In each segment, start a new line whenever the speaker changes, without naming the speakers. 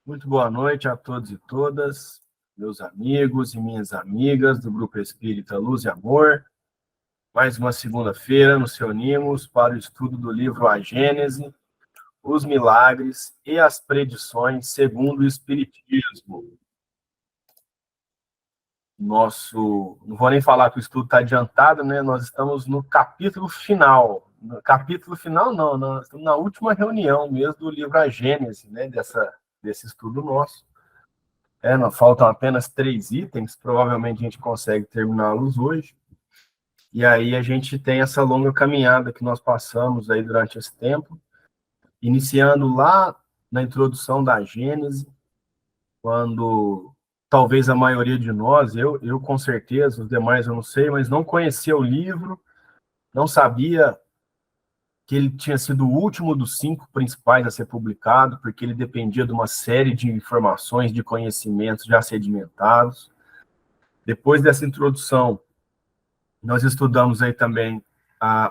Muito boa noite a todos e todas, meus amigos e minhas amigas do Grupo Espírita Luz e Amor. Mais uma segunda-feira nos reunimos para o estudo do livro A Gênese, os Milagres e as Predições segundo o Espiritismo. Não vou nem falar que o estudo está adiantado, né? Nós estamos no capítulo final. No capítulo final, não, nós estamos na última reunião mesmo do livro A Gênese, né? Desse estudo nosso. Faltam apenas 3 itens, provavelmente a gente consegue terminá-los hoje. E aí a gente tem essa longa caminhada que nós passamos aí durante esse tempo, iniciando lá na introdução da Gênese, quando talvez a maioria de nós, eu com certeza, os demais eu não sei, mas não conhecia o livro, não sabia que ele tinha sido o último dos 5 principais a ser publicado, porque ele dependia de uma série de informações, de conhecimentos já sedimentados. Depois dessa introdução, nós estudamos aí também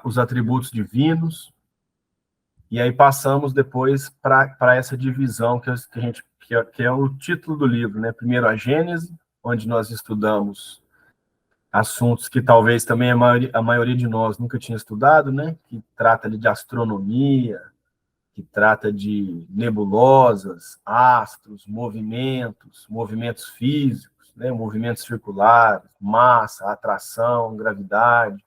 os atributos divinos, e aí passamos depois para essa divisão que é o título do livro, né? Primeiro a Gênese, onde nós estudamos assuntos que talvez também a maioria de nós nunca tinha estudado, né? Que trata ali de astronomia, que trata de nebulosas, astros, movimentos físicos, né? Movimentos circulares, massa, atração, gravidade,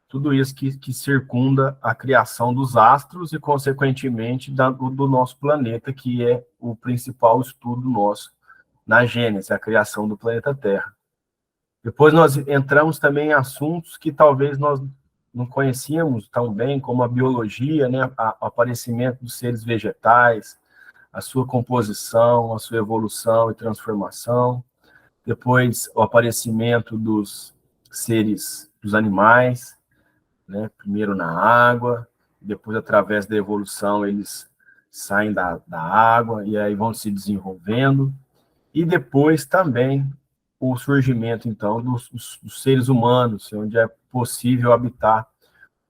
tudo isso que circunda a criação dos astros e, consequentemente, do nosso planeta, que é o principal estudo nosso na Gênese, a criação do planeta Terra. Depois nós entramos também em assuntos que talvez nós não conhecíamos tão bem, como a biologia, né? O aparecimento dos seres vegetais, a sua composição, a sua evolução e transformação. Depois, o aparecimento dos seres, dos animais, né? Primeiro na água, depois, através da evolução, eles saem da água e aí vão se desenvolvendo. E depois também o surgimento, então, dos seres humanos, onde é possível habitar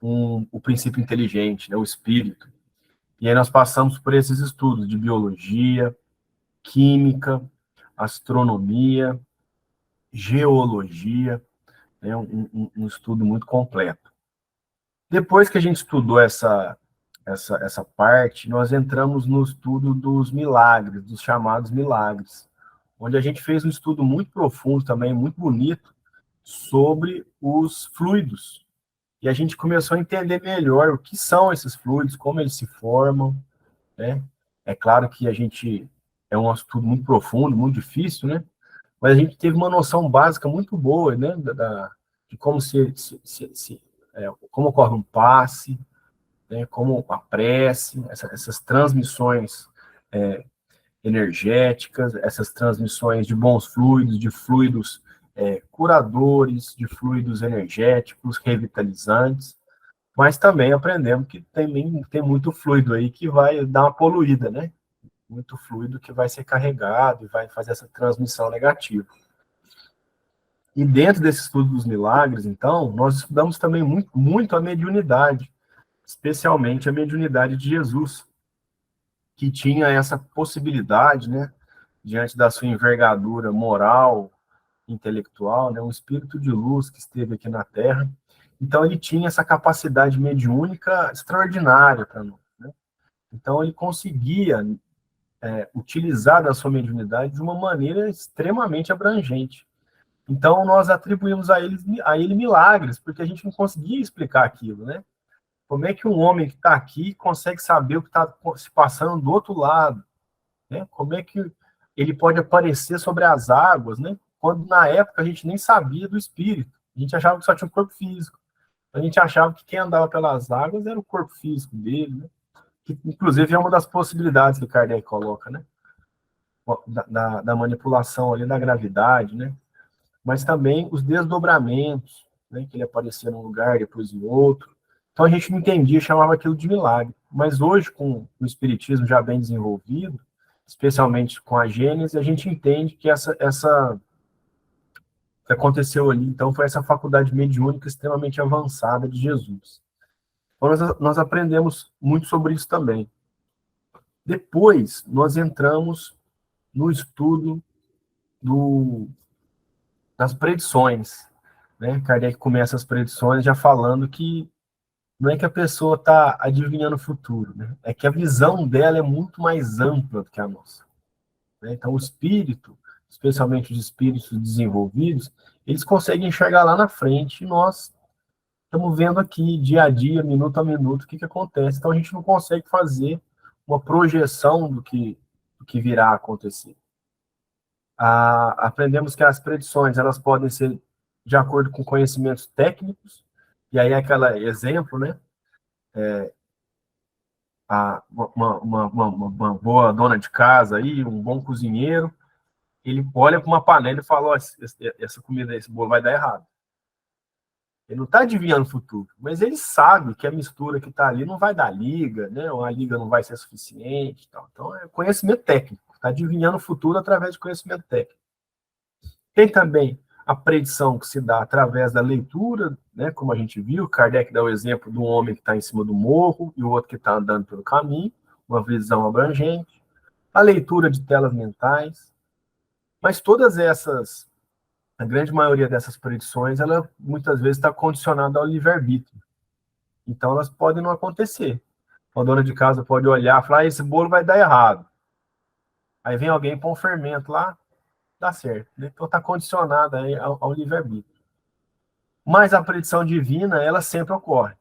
o princípio inteligente, né? O espírito. E aí nós passamos por esses estudos de biologia, química, astronomia, geologia, né? Um estudo muito completo. Depois que a gente estudou essa parte, nós entramos no estudo dos milagres, dos chamados milagres, onde a gente fez um estudo muito profundo também, muito bonito, sobre os fluidos. E a gente começou a entender melhor o que são esses fluidos, como eles se formam, né? É claro que é um estudo muito profundo, muito difícil, né? Mas a gente teve uma noção básica muito boa, né? De como como ocorre um passe, né? Como a prece, essas transmissões energéticas, essas transmissões de bons fluidos, de fluidos curadores, de fluidos energéticos, revitalizantes, mas também aprendemos que tem muito fluido aí que vai dar uma poluída, né? Muito fluido que vai ser carregado e vai fazer essa transmissão negativa. E dentro desse estudo dos milagres, então, nós estudamos também muito a mediunidade, especialmente a mediunidade de Jesus, que tinha essa possibilidade, né, diante da sua envergadura moral, intelectual, né, um espírito de luz que esteve aqui na Terra. Então, ele tinha essa capacidade mediúnica extraordinária para nós, né? Então, ele conseguia utilizar da sua mediunidade de uma maneira extremamente abrangente. Então, nós atribuímos a ele milagres, porque a gente não conseguia explicar aquilo, né? Como é que um homem que está aqui consegue saber o que está se passando do outro lado, né? Como é que ele pode aparecer sobre as águas, né? Quando na época a gente nem sabia do espírito. A gente achava que só tinha um corpo físico. A gente achava que quem andava pelas águas era o corpo físico dele, né? Que, inclusive, é uma das possibilidades que Kardec coloca, né? Da manipulação ali da gravidade, né? Mas também os desdobramentos, né? Que ele aparecia num lugar, depois em outro. Então a gente não entendia, chamava aquilo de milagre. Mas hoje, com o espiritismo já bem desenvolvido, especialmente com a Gênese, a gente entende que que aconteceu ali, então, foi essa faculdade mediúnica extremamente avançada de Jesus. Então, nós aprendemos muito sobre isso também. Depois, nós entramos no estudo das predições, né? Kardec começa as predições já falando que não é que a pessoa está adivinhando o futuro, né? É que a visão dela é muito mais ampla do que a nossa, né? Então, o espírito, especialmente os espíritos desenvolvidos, eles conseguem enxergar lá na frente e nós estamos vendo aqui, dia a dia, minuto a minuto, o que acontece. Então, a gente não consegue fazer uma projeção do que virá a acontecer. Aprendemos que as predições elas podem ser de acordo com conhecimentos técnicos, e aí é aquele exemplo, né? Uma boa dona de casa aí, um bom cozinheiro, ele olha para uma panela e fala: oh, essa comida, esse bolo vai dar errado. Ele não está adivinhando o futuro, mas ele sabe que a mistura que está ali não vai dar liga, né? Ou a liga não vai ser suficiente. Tal. Então, é conhecimento técnico. Está adivinhando o futuro através de conhecimento técnico. Tem também a predição que se dá através da leitura, né? Como a gente viu, Kardec dá o exemplo de um homem que está em cima do morro e o outro que está andando pelo caminho, uma visão abrangente. A leitura de telas mentais. Mas todas essas, a grande maioria dessas predições, ela muitas vezes está condicionada ao livre-arbítrio. Então, elas podem não acontecer. A dona de casa pode olhar e falar: esse bolo vai dar errado. Aí vem alguém põe um fermento lá, dá certo. Então, está condicionada ao livre-arbítrio. Mas a predição divina, ela sempre ocorre,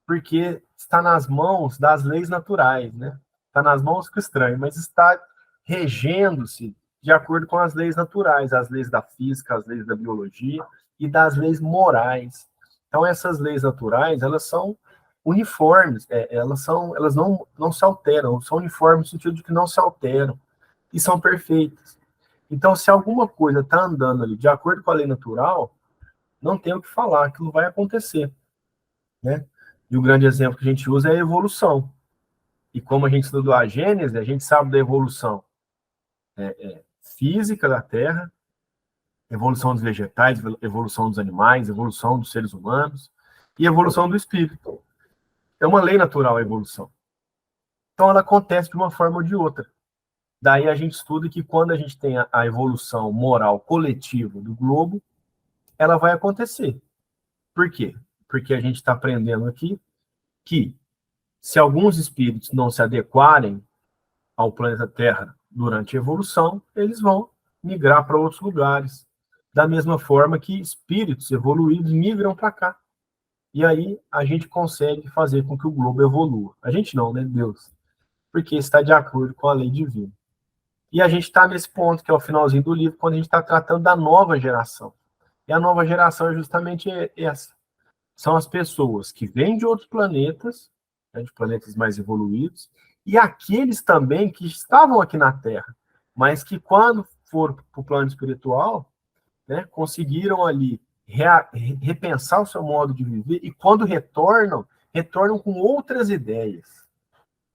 porque está nas mãos das leis naturais, né? Está nas mãos que estranho, mas está regendo-se de acordo com as leis naturais, as leis da física, as leis da biologia e das leis morais. Então, essas leis naturais, elas são uniformes, elas não se alteram, são uniformes no sentido de que não se alteram e são perfeitas. Então, se alguma coisa está andando ali de acordo com a lei natural, não tem o que falar, aquilo vai acontecer, né? E o grande exemplo que a gente usa é a evolução. E como a gente estudou a Gênese, a gente sabe da evolução física da Terra, evolução dos vegetais, evolução dos animais, evolução dos seres humanos e evolução do espírito. É uma lei natural a evolução. Então ela acontece de uma forma ou de outra. Daí a gente estuda que quando a gente tem a evolução moral coletiva do globo, ela vai acontecer. Por quê? Porque a gente está aprendendo aqui que se alguns espíritos não se adequarem ao planeta Terra durante a evolução, eles vão migrar para outros lugares. Da mesma forma que espíritos evoluídos migram para cá. E aí a gente consegue fazer com que o globo evolua. A gente não, né? Deus. Porque está de acordo com a lei divina. E a gente está nesse ponto, que é o finalzinho do livro, quando a gente está tratando da nova geração. E a nova geração é justamente essa. São as pessoas que vêm de outros planetas, né, de planetas mais evoluídos, e aqueles também que estavam aqui na Terra, mas que quando foram para o plano espiritual, né, conseguiram ali repensar o seu modo de viver, e quando retornam, retornam com outras ideias.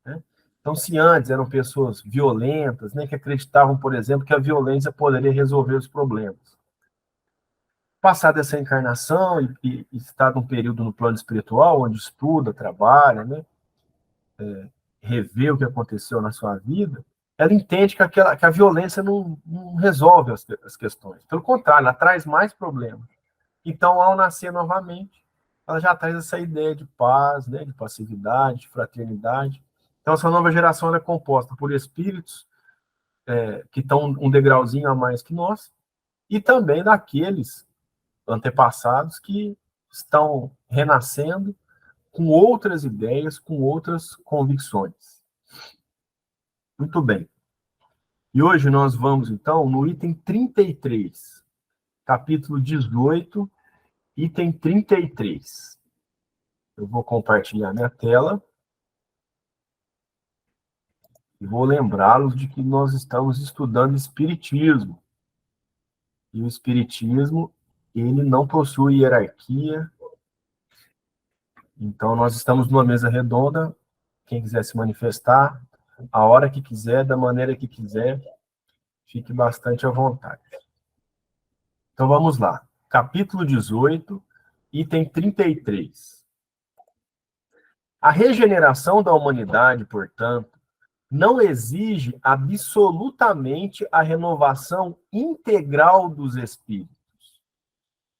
Né? Então, se antes eram pessoas violentas, né, que acreditavam, por exemplo, que a violência poderia resolver os problemas, passar dessa encarnação e estar num período no plano espiritual, onde estuda, trabalha, né, revê o que aconteceu na sua vida, ela entende que a violência não resolve as questões. Pelo contrário, ela traz mais problemas. Então, ao nascer novamente, ela já traz essa ideia de paz, né, de passividade, de fraternidade. Então, essa nova geração é composta por espíritos que estão um degrauzinho a mais que nós, e também daqueles antepassados que estão renascendo com outras ideias, com outras convicções. Muito bem. E hoje nós vamos, então, no item 33, capítulo 18, item 33. Eu vou compartilhar minha tela e vou lembrá-los de que nós estamos estudando Espiritismo. E o Espiritismo, ele não possui hierarquia. Então, nós estamos numa mesa redonda. Quem quiser se manifestar, a hora que quiser, da maneira que quiser, fique bastante à vontade. Então, vamos lá. Capítulo 18, item 33. A regeneração da humanidade, portanto, não exige absolutamente a renovação integral dos espíritos.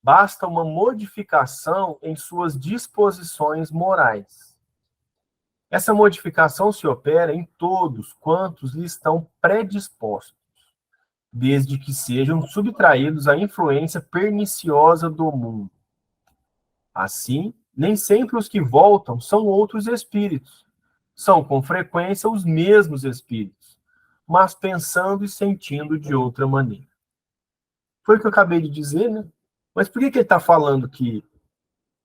Basta uma modificação em suas disposições morais. Essa modificação se opera em todos quantos lhe estão predispostos, desde que sejam subtraídos à influência perniciosa do mundo. Assim, nem sempre os que voltam são outros espíritos. São, com frequência, os mesmos espíritos, mas pensando e sentindo de outra maneira. Foi o que eu acabei de dizer, né? Mas por que ele está falando que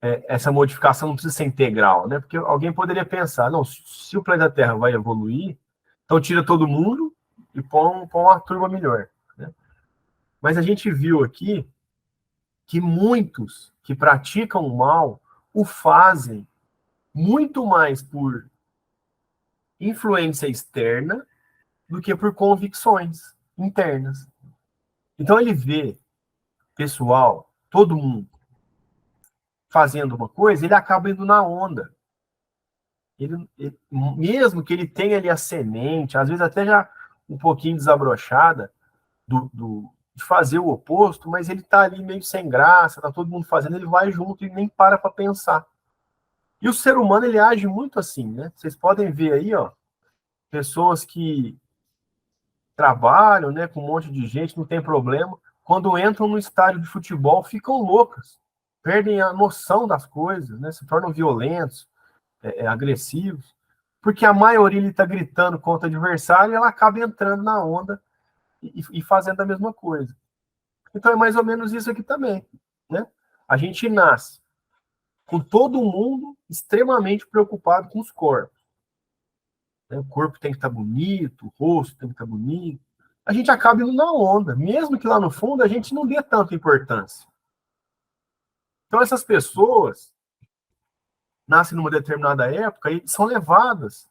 essa modificação não precisa ser integral, né? Porque alguém poderia pensar, não, se o planeta Terra vai evoluir, então tira todo mundo e põe uma turma melhor, né? Mas a gente viu aqui que muitos que praticam o mal o fazem muito mais por influência externa do que por convicções internas. Então ele vê pessoal, todo mundo fazendo uma coisa, ele acaba indo na onda. Mesmo que ele tenha ali a semente, às vezes até já um pouquinho desabrochada, de fazer o oposto, mas ele está ali meio sem graça, está todo mundo fazendo, ele vai junto e nem para pensar. E o ser humano, ele age muito assim, né? Vocês podem ver aí, ó, pessoas que trabalham, né, com um monte de gente, não tem problema, quando entram no estádio de futebol, ficam loucas, perdem a noção das coisas, né, se tornam violentos, agressivos, porque a maioria está gritando contra o adversário e ela acaba entrando na onda e fazendo a mesma coisa. Então é mais ou menos isso aqui também, né? A gente nasce com todo mundo extremamente preocupado com os corpos. Né? O corpo tem que estar bonito, o rosto tem que estar bonito. A gente acaba indo na onda, mesmo que lá no fundo a gente não dê tanta importância. Então essas pessoas nascem numa determinada época e são levadas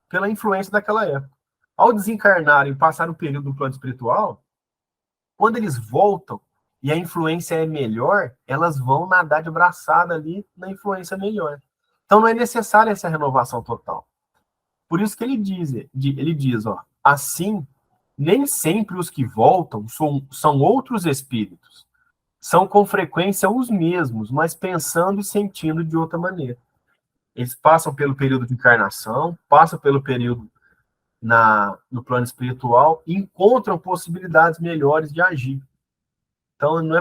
pela influência daquela época. Ao desencarnarem e passar o período do plano espiritual, quando eles voltam e a influência é melhor, elas vão nadar de braçada ali na influência melhor. Então não é necessária essa renovação total. Por isso que ele diz, ó, assim, nem sempre os que voltam são outros espíritos. São com frequência os mesmos, mas pensando e sentindo de outra maneira. Eles passam pelo período de encarnação, passam pelo período no plano espiritual e encontram possibilidades melhores de agir. Então, não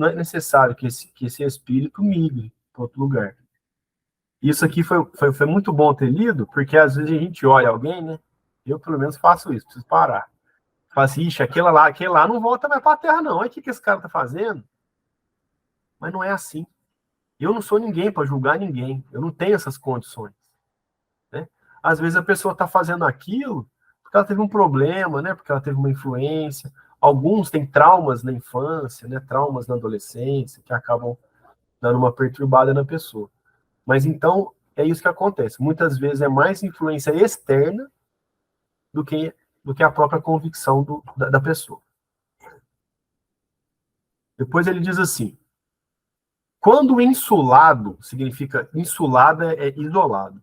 é necessário que esse espírito migre para outro lugar. Isso aqui foi muito bom ter lido, porque às vezes a gente olha alguém, né? Eu, pelo menos, faço isso, preciso parar. Fala assim, ixi, aquele lá não volta mais para a Terra, não. Olha o que esse cara está fazendo. Mas não é assim. Eu não sou ninguém para julgar ninguém. Eu não tenho essas condições. Né? Às vezes a pessoa está fazendo aquilo porque ela teve um problema, né? Porque ela teve uma influência. Alguns têm traumas na infância, né? Traumas na adolescência, que acabam dando uma perturbada na pessoa. Mas então, é isso que acontece. Muitas vezes é mais influência externa do que a própria convicção da pessoa. Depois ele diz assim, quando insulado, significa insulada é isolado.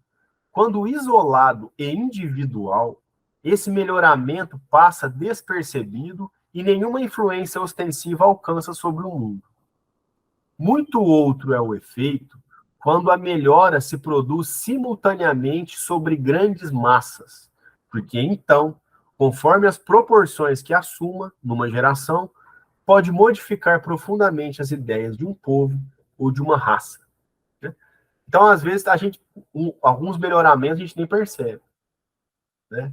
Quando isolado e individual, esse melhoramento passa despercebido e nenhuma influência ostensiva alcança sobre o mundo. Muito outro é o efeito quando a melhora se produz simultaneamente sobre grandes massas, porque então, conforme as proporções que assuma numa geração, pode modificar profundamente as ideias de um povo ou de uma raça. Né? Então, às vezes, alguns melhoramentos a gente nem percebe. Né?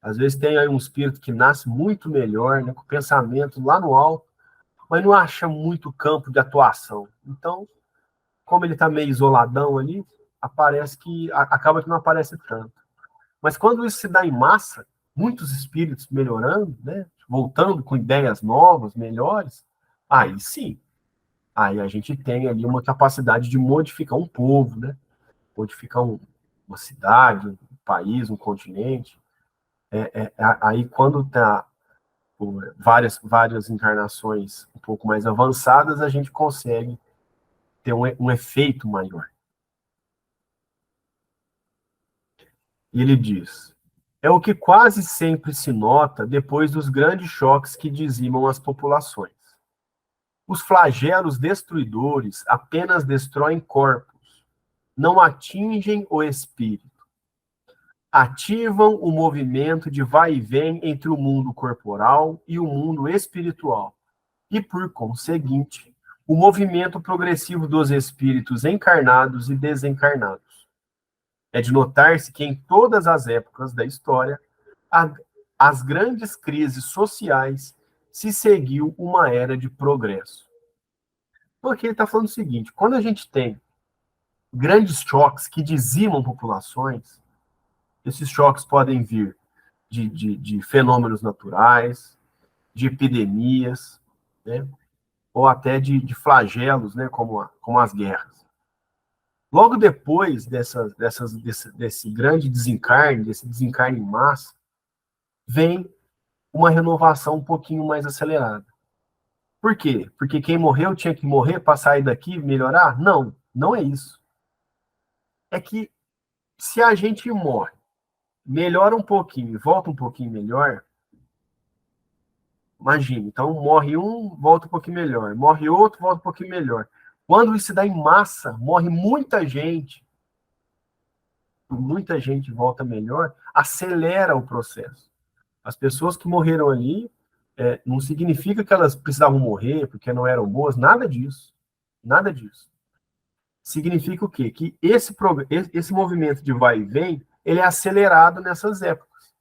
Às vezes tem aí um espírito que nasce muito melhor, né, com pensamento lá no alto, mas não acha muito campo de atuação. Então, como ele está meio isoladão ali, acaba que não aparece tanto. Mas quando isso se dá em massa, muitos espíritos melhorando, né, voltando com ideias novas, melhores, aí sim, aí a gente tem ali uma capacidade de modificar um povo, né, modificar uma cidade, um país, um continente. Aí quando está várias encarnações um pouco mais avançadas, a gente consegue ter um efeito maior. E ele diz, é o que quase sempre se nota depois dos grandes choques que dizimam as populações. Os flagelos destruidores apenas destroem corpos, não atingem o espírito. Ativam o movimento de vai e vem entre o mundo corporal e o mundo espiritual, e, por conseguinte, o movimento progressivo dos espíritos encarnados e desencarnados. É de notar-se que em todas as épocas da história, as grandes crises sociais se seguiu uma era de progresso. Porque ele está falando o seguinte: quando a gente tem grandes choques que dizimam populações, esses choques podem vir de fenômenos naturais, de epidemias, né, ou até de flagelos, né, como as guerras. Logo depois desse grande desencarne, desse desencarne em massa, vem uma renovação um pouquinho mais acelerada. Por quê? Porque quem morreu tinha que morrer para sair daqui e melhorar? Não, não é isso. É que se a gente morre, melhora um pouquinho e volta um pouquinho melhor, imagine, então morre um, volta um pouquinho melhor, morre outro, volta um pouquinho melhor. Quando isso dá em massa, morre muita gente volta melhor, acelera o processo. As pessoas que morreram ali, não significa que elas precisavam morrer porque não eram boas, nada disso. Nada disso. Significa o quê? Que esse movimento de vai e vem, ele é acelerado nessas épocas.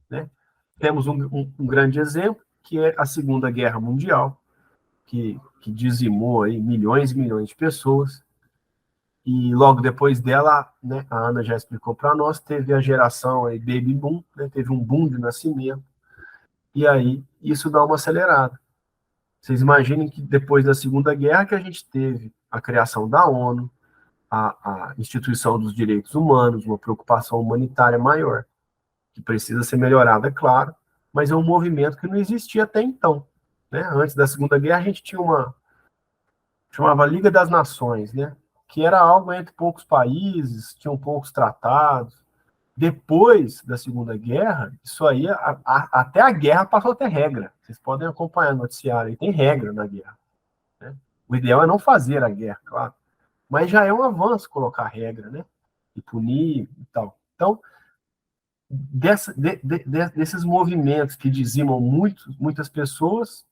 Né? Temos um grande exemplo, que é a Segunda Guerra Mundial, que dizimou aí milhões e milhões de pessoas. E logo depois dela, né, a Ana já explicou para nós, teve a geração aí baby boom, né, teve um boom de nascimento, e aí isso dá uma acelerada. Vocês imaginem que depois da Segunda Guerra que a gente teve a criação da ONU, a instituição dos direitos humanos, uma preocupação humanitária maior, que precisa ser melhorada, é claro, mas é um movimento que não existia até então. Né? Antes da Segunda Guerra, a gente tinha chamava Liga das Nações, né? Que era algo entre poucos países, tinham poucos tratados. Depois da Segunda Guerra, isso aí, até a guerra passou a ter regra. Vocês podem acompanhar no noticiário, tem regra na guerra. Né? O ideal é não fazer a guerra, claro. Mas já é um avanço colocar regra, né? E punir e tal. Então, desses movimentos que dizimam muitas pessoas,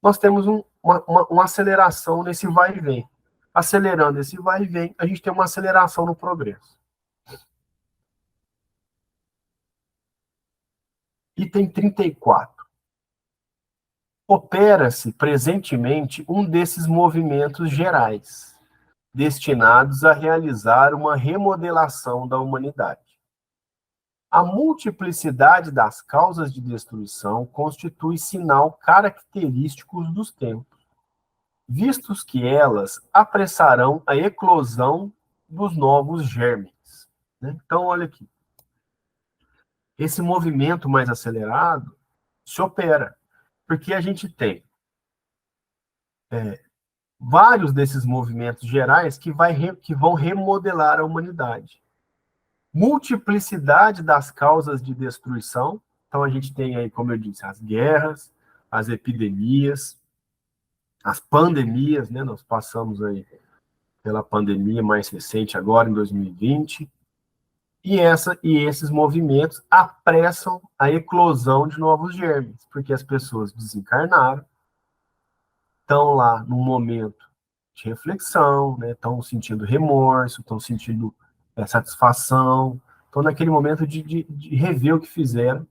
nós temos uma aceleração nesse vai e vem. Acelerando esse vai e vem, a gente tem uma aceleração no progresso. Item 34. Opera-se presentemente um desses movimentos gerais, destinados a realizar uma remodelação da humanidade. A multiplicidade das causas de destruição constitui sinal característico dos tempos, vistos que elas apressarão a eclosão dos novos germes. Né? Então, olha aqui. Esse movimento mais acelerado se opera, porque a gente tem vários desses movimentos gerais que vão remodelar a humanidade. Multiplicidade das causas de destruição. Então, a gente tem aí, como eu disse, as guerras, as epidemias, as pandemias, né? Nós passamos aí pela pandemia mais recente agora, em 2020, e esses movimentos apressam a eclosão de novos germes, porque as pessoas desencarnaram, estão lá num momento de reflexão, né? Estão sentindo remorso, estão sentindo satisfação, estão naquele momento de rever o que fizeram,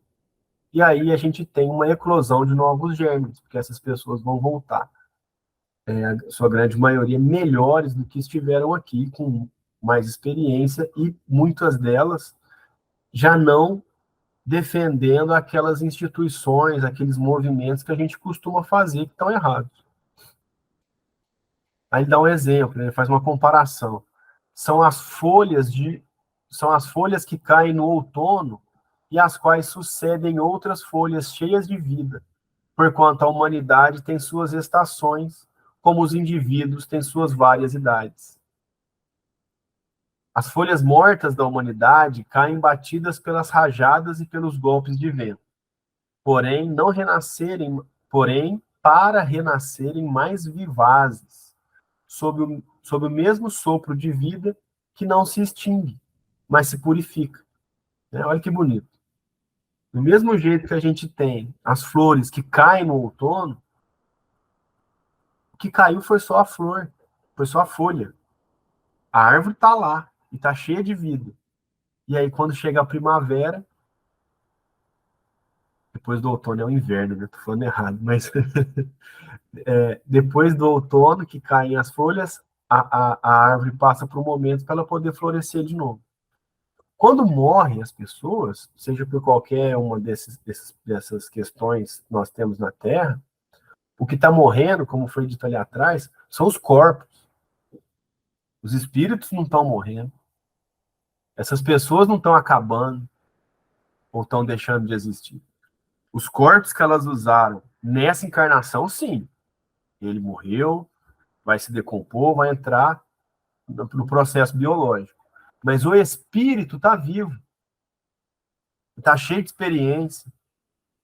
e aí a gente tem uma eclosão de novos germes, porque essas pessoas vão voltar, a sua grande maioria, melhores do que estiveram aqui, com mais experiência, e muitas delas já não defendendo aquelas instituições, aqueles movimentos que a gente costuma fazer que estão errados. Aí ele dá um exemplo, ele faz uma comparação. São as folhas são as folhas que caem no outono e as quais sucedem outras folhas cheias de vida, porquanto a humanidade tem suas estações, como os indivíduos têm suas várias idades. As folhas mortas da humanidade caem batidas pelas rajadas e pelos golpes de vento, porém não renascerem, porém para renascerem mais vivazes, sob o mesmo sopro de vida que não se extingue, mas se purifica. Né? Olha que bonito. Do mesmo jeito que a gente tem as flores que caem no outono, o que caiu foi só a flor, foi só a folha. A árvore está lá e está cheia de vida. E aí, quando chega a primavera, depois do outono é o inverno, né? Tô falando errado, mas depois do outono, que caem as folhas, a árvore passa por um momento para ela poder florescer de novo. Quando morrem as pessoas, seja por qualquer uma dessas questões que nós temos na Terra, o que está morrendo, como foi dito ali atrás, são os corpos. Os espíritos não estão morrendo. Essas pessoas não estão acabando ou estão deixando de existir. Os corpos que elas usaram nessa encarnação, sim. Ele morreu, vai se decompor, vai entrar no processo biológico. Mas o espírito está vivo, está cheio de experiência,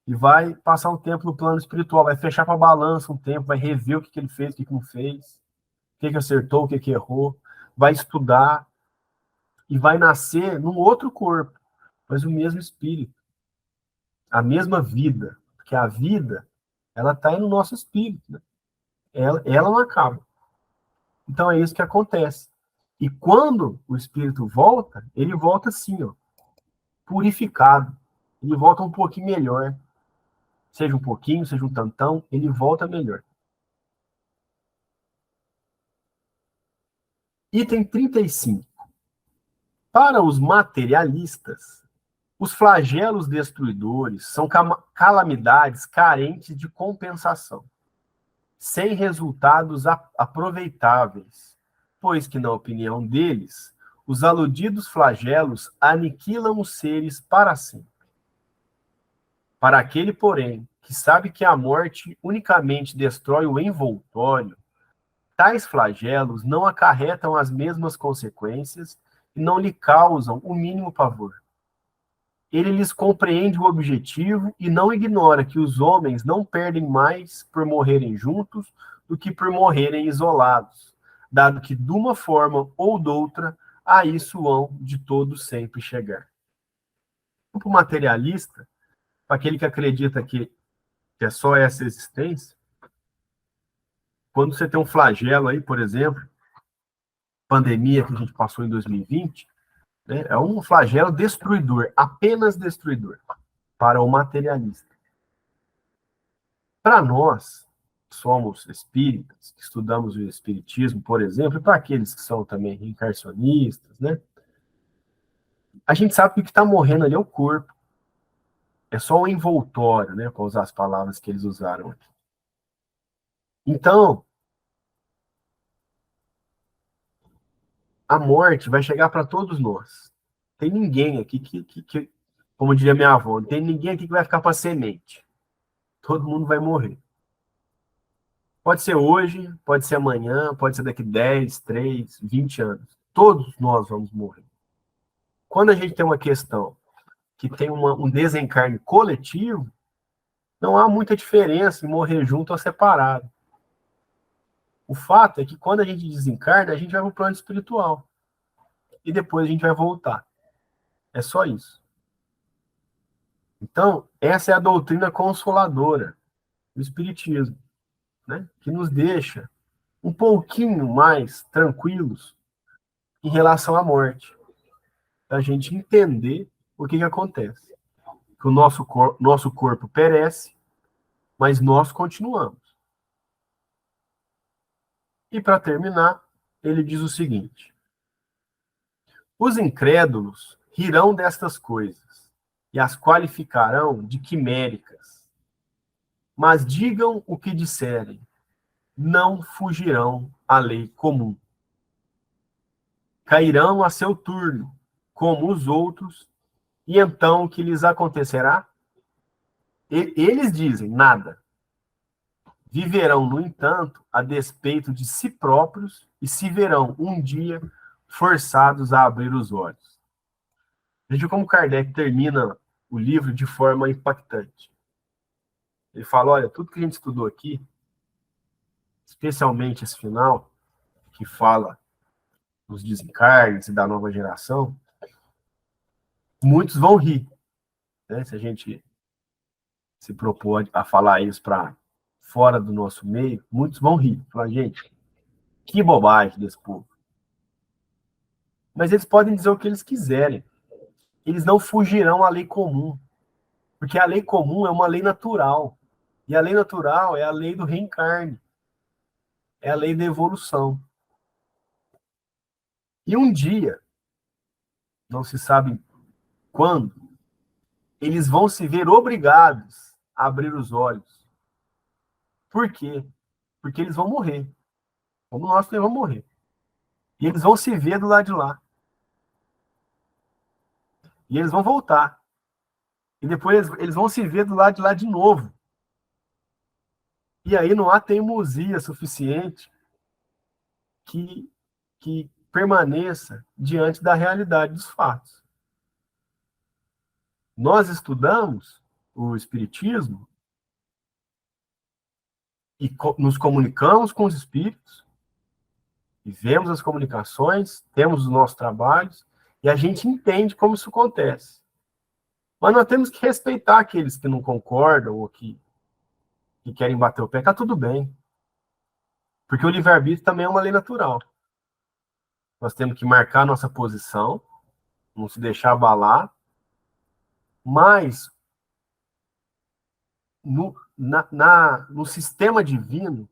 e vai passar um tempo no plano espiritual, vai fechar para a balança um tempo, vai rever o que ele fez, o que não fez, o que acertou, o que errou, vai estudar, e vai nascer num outro corpo, mas o mesmo espírito, a mesma vida, porque a vida, ela está no nosso espírito, né? Ela não acaba. Então é isso que acontece. E quando o espírito volta, ele volta assim, ó, purificado. Ele volta um pouquinho melhor. Seja um pouquinho, seja um tantão, ele volta melhor. Item 35. Para os materialistas, os flagelos destruidores são calamidades carentes de compensação, sem resultados aproveitáveis, pois que, na opinião deles, os aludidos flagelos aniquilam os seres para sempre. Para aquele, porém, que sabe que a morte unicamente destrói o envoltório, tais flagelos não acarretam as mesmas consequências e não lhe causam o mínimo pavor. Ele lhes compreende o objetivo e não ignora que os homens não perdem mais por morrerem juntos do que por morrerem isolados, dado que, de uma forma ou de outra, a isso hão de todos sempre chegar. Para o materialista, para aquele que acredita que é só essa existência, quando você tem um flagelo aí, por exemplo, pandemia que a gente passou em 2020, né, é um flagelo destruidor, apenas destruidor, para o materialista. Para nós, que somos espíritas, que estudamos o espiritismo, por exemplo, e para aqueles que são também reencarnacionistas, né, a gente sabe que o que está morrendo ali é o corpo. É só o envoltório, né, para usar as palavras que eles usaram aqui. Então, a morte vai chegar para todos nós. Tem ninguém aqui que, como diria minha avó, não tem ninguém aqui que vai ficar para semente. Todo mundo vai morrer. Pode ser hoje, pode ser amanhã, pode ser daqui 10, 3, 20 anos. Todos nós vamos morrer. Quando a gente tem uma questão que tem um desencarne coletivo, não há muita diferença em morrer junto ou separado. O fato é que quando a gente desencarna, a gente vai para o plano espiritual. E depois a gente vai voltar. É só isso. Então, essa é a doutrina consoladora do Espiritismo, né? Que nos deixa um pouquinho mais tranquilos em relação à morte. A gente entender o que acontece. Que o nosso corpo perece, mas nós continuamos. E para terminar, ele diz o seguinte: os incrédulos rirão destas coisas e as qualificarão de quiméricas. Mas digam o que disserem, não fugirão à lei comum. Cairão a seu turno, como os outros, e então o que lhes acontecerá? Eles dizem nada. Viverão, no entanto, a despeito de si próprios e se verão um dia forçados a abrir os olhos. Veja como Kardec termina o livro de forma impactante. Ele fala, olha, tudo que a gente estudou aqui, especialmente esse final, que fala dos desencarnes e da nova geração, muitos vão rir, né? Se a gente se propor a falar isso para fora do nosso meio, muitos vão rir. Falar, gente, que bobagem desse povo. Mas eles podem dizer o que eles quiserem. Eles não fugirão à lei comum. Porque a lei comum é uma lei natural. E a lei natural é a lei do reencarne. É a lei da evolução. E um dia, não se sabe quando, eles vão se ver obrigados a abrir os olhos. Por quê? Porque eles vão morrer. Como nós também vamos morrer. E eles vão se ver do lado de lá. E eles vão voltar. E depois eles vão se ver do lado de lá de novo. E aí não há teimosia suficiente que permaneça diante da realidade dos fatos. Nós estudamos o Espiritismo e nos comunicamos com os espíritos, e vemos as comunicações, temos os nossos trabalhos, e a gente entende como isso acontece. Mas nós temos que respeitar aqueles que não concordam ou que querem bater o pé. Está tudo bem. Porque o livre-arbítrio também é uma lei natural. Nós temos que marcar nossa posição, não se deixar abalar, mas no sistema divino,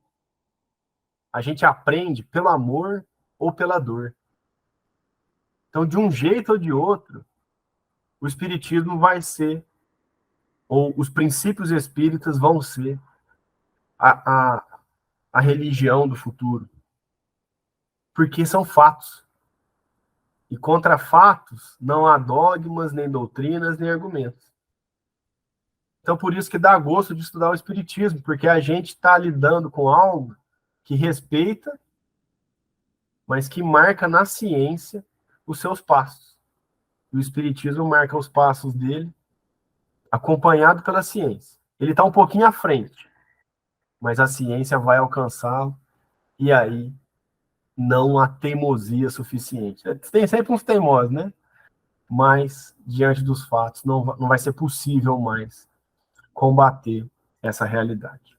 a gente aprende pelo amor ou pela dor. Então, de um jeito ou de outro, o espiritismo vai ser, ou os princípios espíritas vão ser a, a, a religião do futuro. Porque são fatos. E contra fatos não há dogmas, nem doutrinas, nem argumentos. Então, por isso que dá gosto de estudar o espiritismo, porque a gente está lidando com algo que respeita, mas que marca na ciência os seus passos. E o espiritismo marca os passos dele, acompanhado pela ciência. Ele está um pouquinho à frente, mas a ciência vai alcançá-lo, e aí não há teimosia suficiente. Tem sempre uns teimosos, né? Mas, diante dos fatos, não vai ser possível mais combater essa realidade.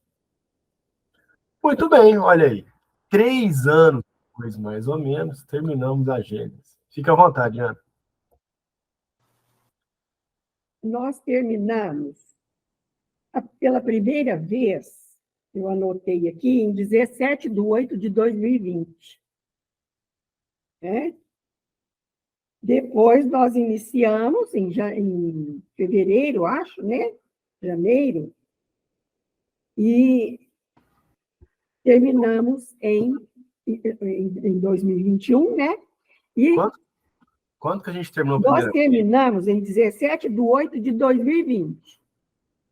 Muito bem, olha aí. 3 anos depois, mais ou menos, terminamos a Gênesis. Fica à vontade, Ana.
Nós terminamos pela primeira vez, eu anotei aqui, em 17/8/2020. Depois nós iniciamos, em fevereiro, acho, né? Janeiro, e terminamos em 2021, né? E
quando que a gente terminou a
nós
primeira
terminamos em 17/8/2020.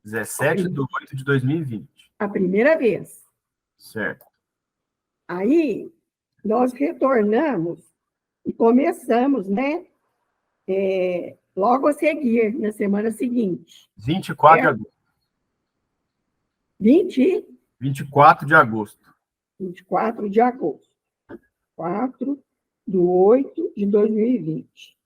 17/8/2020.
A primeira vez.
Certo.
Aí, nós retornamos e começamos, né? Logo a seguir, na semana seguinte.
24 de agosto. 24 de agosto.
24 de agosto. 4/8/2020.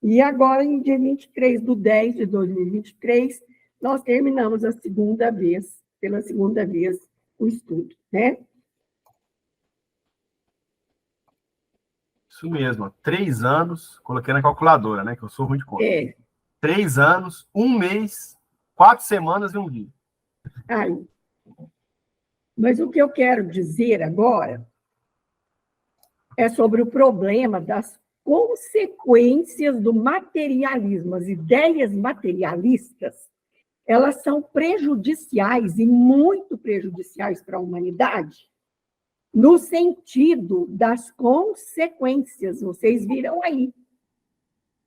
E agora, em dia 23/10/2023, nós terminamos pela segunda vez, o estudo, né?
Isso mesmo, 3 anos, coloquei na calculadora, né? Que eu sou ruim de conta. 3 anos, 1 mês, 4 semanas e 1 dia.
Aí. Mas o que eu quero dizer agora é sobre o problema das consequências do materialismo. As ideias materialistas, elas são prejudiciais e muito prejudiciais para a humanidade, no sentido das consequências. Vocês viram aí.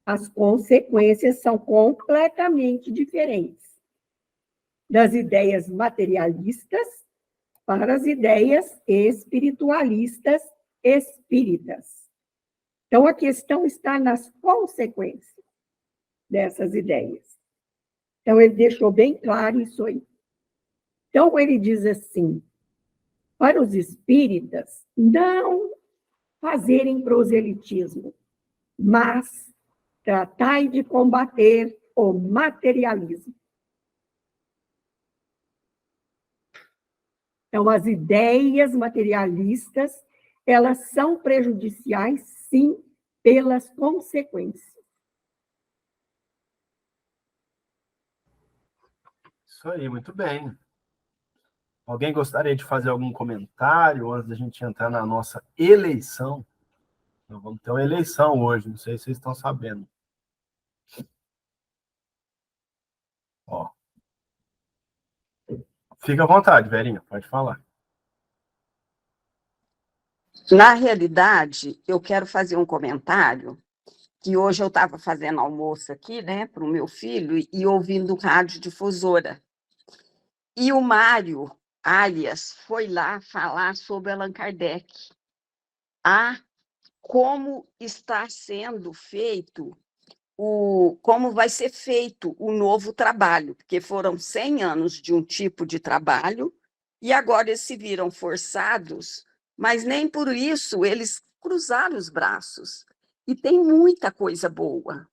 As consequências são completamente diferentes das ideias materialistas para as ideias espiritualistas espíritas. Então, a questão está nas consequências dessas ideias. Então, ele deixou bem claro isso aí. Então, ele diz assim, para os espíritas, não fazerem proselitismo, mas tratai de combater o materialismo. Então, as ideias materialistas, elas são prejudiciais, sim, pelas consequências.
Isso aí, muito bem. Alguém gostaria de fazer algum comentário antes da gente entrar na nossa eleição? Nós vamos ter uma eleição hoje, não sei se vocês estão sabendo. Ó. Fica à vontade, Verinha, pode falar.
Na realidade, eu quero fazer um comentário, que hoje eu estava fazendo almoço aqui, né, para o meu filho, e ouvindo rádio difusora. E o Mário Arias foi lá falar sobre Allan Kardec. Como está sendo feito, como vai ser feito o novo trabalho, porque foram 100 anos de um tipo de trabalho, e agora eles se viram forçados, mas nem por isso eles cruzaram os braços. E tem muita coisa boa.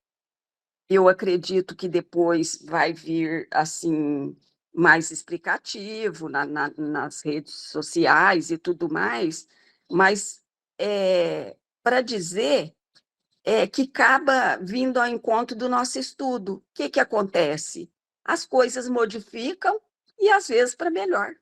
Eu acredito que depois vai vir assim mais explicativo nas redes sociais e tudo mais, mas para dizer que acaba vindo ao encontro do nosso estudo. O que acontece? As coisas modificam e, às vezes, para melhor.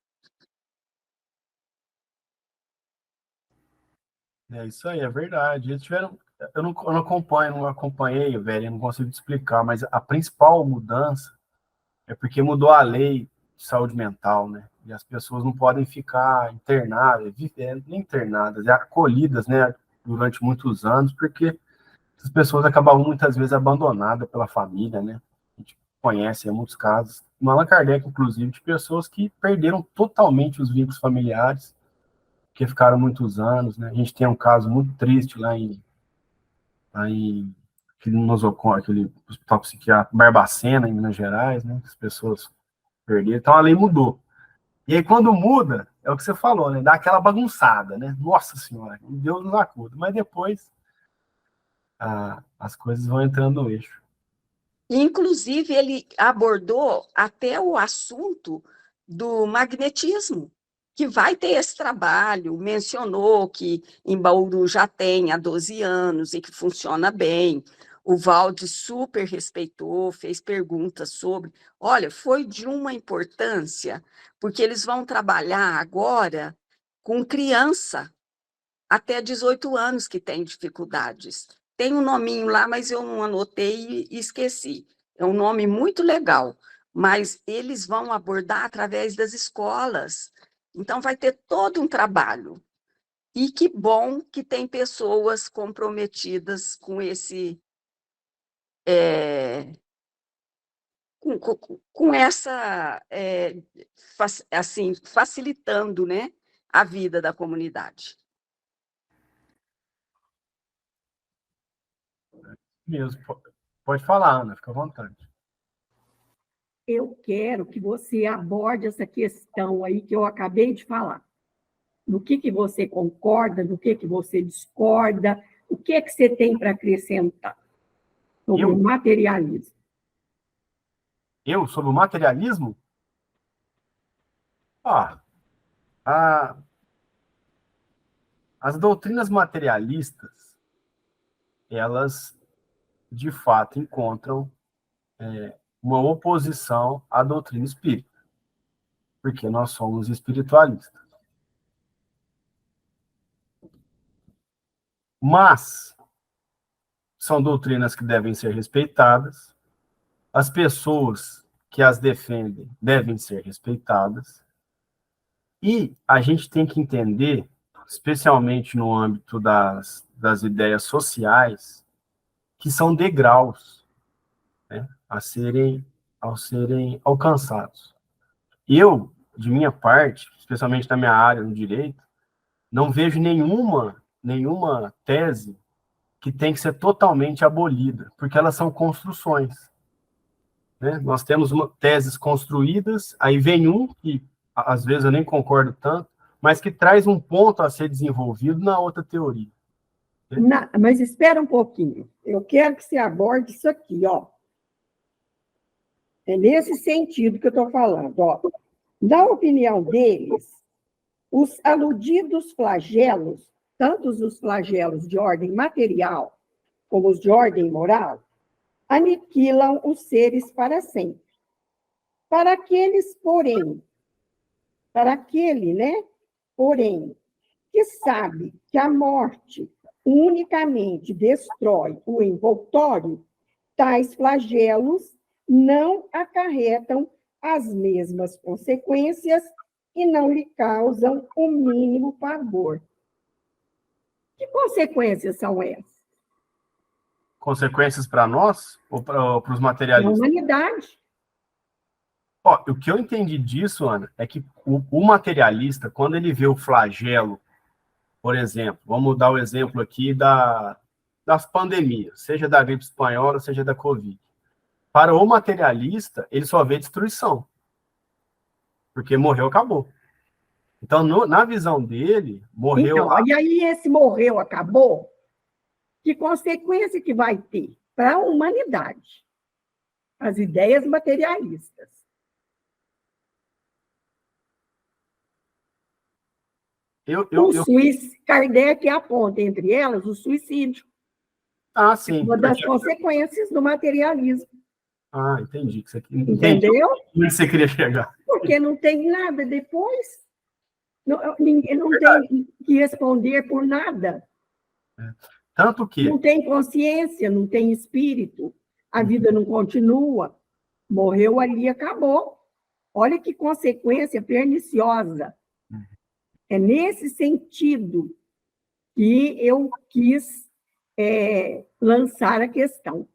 É isso aí, é verdade. Eles tiveram. Eu não acompanho, não acompanhei, velho, eu não consigo te explicar, mas a principal mudança é porque mudou a lei de saúde mental, né? E as pessoas não podem ficar internadas, nem internadas, acolhidas, né, durante muitos anos, porque as pessoas acabavam muitas vezes abandonadas pela família, né? A gente conhece muitos casos, no Allan Kardec, inclusive, de pessoas que perderam totalmente os vínculos familiares, que ficaram muitos anos, né? A gente tem um caso muito triste lá em aquele hospital psiquiátrico Barbacena, em Minas Gerais, né? As pessoas perderam. Então a lei mudou. E aí, quando muda, é o que você falou, né? Dá aquela bagunçada, né? Nossa Senhora, Deus nos acuda. Mas depois as coisas vão entrando no eixo.
Inclusive, ele abordou até o assunto do magnetismo, que vai ter esse trabalho, mencionou que em Bauru já tem há 12 anos e que funciona bem. O Valde super respeitou, fez perguntas sobre. Olha, foi de uma importância, porque eles vão trabalhar agora com criança até 18 anos que tem dificuldades. Tem um nominho lá, mas eu não anotei e esqueci. É um nome muito legal, mas eles vão abordar através das escolas. Então, vai ter todo um trabalho. E que bom que tem pessoas comprometidas com esse. Com essa. Assim, facilitando, né, a vida da comunidade.
Mesmo. Pode falar, Ana, fica à vontade.
Eu quero que você aborde essa questão aí que eu acabei de falar. No que você concorda, no que você discorda, o que você tem para acrescentar sobre o materialismo?
Sobre o materialismo? Ah, a, as doutrinas materialistas, elas, de fato, encontram uma oposição à doutrina espírita, porque nós somos espiritualistas. Mas são doutrinas que devem ser respeitadas, as pessoas que as defendem devem ser respeitadas, e a gente tem que entender, especialmente no âmbito das ideias sociais, que são degraus, né, a serem alcançados. Eu, de minha parte, especialmente na minha área, no direito, não vejo nenhuma tese que tem que ser totalmente abolida, porque elas são construções. Né? Nós temos teses construídas, aí vem um que, às vezes, eu nem concordo tanto, mas que traz um ponto a ser desenvolvido na outra teoria.
Mas espera um pouquinho. Eu quero que você aborde isso aqui, ó. É nesse sentido que eu estou falando, ó. Na opinião deles, os aludidos flagelos, tanto os flagelos de ordem material como os de ordem moral, aniquilam os seres para sempre. Para aqueles, porém, para aquele, né, porém, que sabe que a morte unicamente destrói o envoltório, tais flagelos não acarretam as mesmas consequências e não lhe causam o mínimo pavor. Que consequências são essas?
Consequências para nós ou para os
Para a
materialistas?
humanidade.
Ó, o que eu entendi disso, Ana, é que o materialista, quando ele vê o flagelo, por exemplo, vamos dar o exemplo aqui das pandemias, seja da gripe espanhola, seja da Covid. Para o materialista, ele só vê destruição, porque morreu, acabou. Então, na visão dele, morreu
Então,
lá.
e aí esse morreu, acabou, que consequência que vai ter para a humanidade? As ideias materialistas. Kardec aponta, entre elas, o suicídio.
Ah, sim.
Uma das consequências do materialismo.
Ah, entendi.
Entendeu?
Onde você queria chegar?
Porque não tem nada depois. Ninguém não tem que responder por nada.
Tanto que...
Não tem consciência, não tem espírito. A vida não continua. Morreu ali, acabou. Olha que consequência perniciosa. É nesse sentido que eu quis lançar a questão.